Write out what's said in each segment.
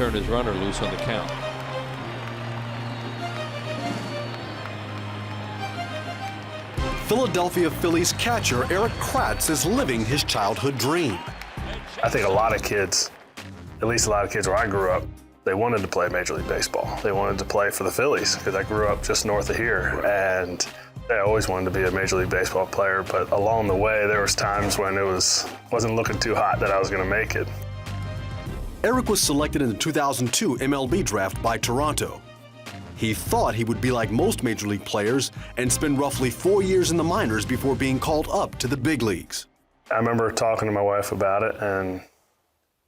turn his runner loose on the count. Philadelphia Phillies catcher Erik Kratz is living his childhood dream. I think a lot of kids, at least a lot of kids where I grew up, they wanted to play Major League Baseball. They wanted to play for the Phillies because I grew up just north of here, and I always wanted to be a Major League Baseball player, but along the way there was times when it wasn't looking too hot that I was going to make it. Erik was selected in the 2002 MLB draft by Toronto. He thought he would be like most Major League players and spend roughly 4 years in the minors before being called up to the big leagues. I remember talking to my wife about it, and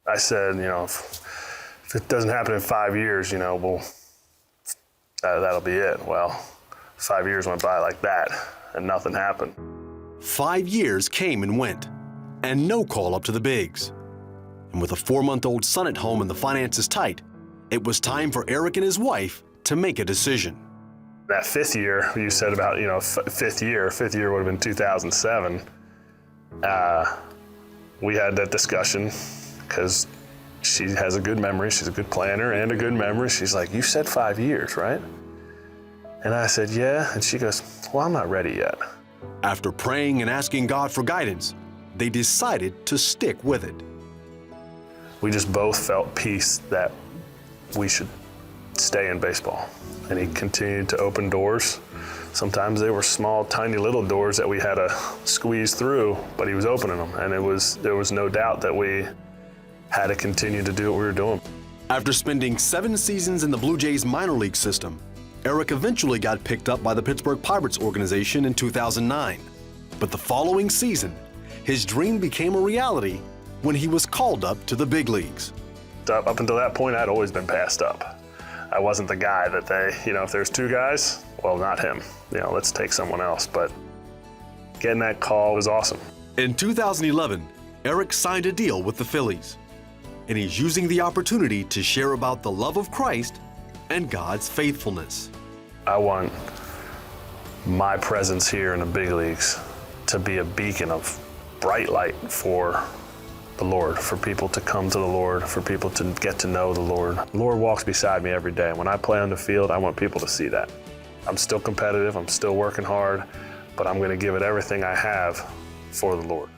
I said, if it doesn't happen in 5 years, well, that'll be it. Well, 5 years went by like that, and nothing happened. 5 years came and went, and no call up to the bigs. And with a 4-month-old son at home and the finances tight, it was time for Erik and his wife to make a decision. That fifth year, you said about, fifth year would have been 2007. We had that discussion because she has a good memory. She's a good planner and a good memory. She's like, you said 5 years, right? And I said, yeah. And she goes, well, I'm not ready yet. After praying and asking God for guidance, they decided to stick with it. We just both felt peace that we should stay in baseball. And he continued to open doors. Sometimes they were small, tiny little doors that we had to squeeze through, but he was opening them. And there was no doubt that we had to continue to do what we were doing. After spending 7 seasons in the Blue Jays minor league system, Erik eventually got picked up by the Pittsburgh Pirates organization in 2009. But the following season, his dream became a reality when he was called up to the big leagues. Up until that point, I'd always been passed up. I wasn't the guy that if there's 2 guys, well, not him. Let's take someone else. But getting that call was awesome. In 2011, Erik signed a deal with the Phillies, and he's using the opportunity to share about the love of Christ and God's faithfulness. I want my presence here in the big leagues to be a beacon of bright light for the Lord, for people to come to the Lord, for people to get to know the Lord. The Lord walks beside me every day. When I play on the field, I want people to see that. I'm still competitive, I'm still working hard, but I'm going to give it everything I have for the Lord.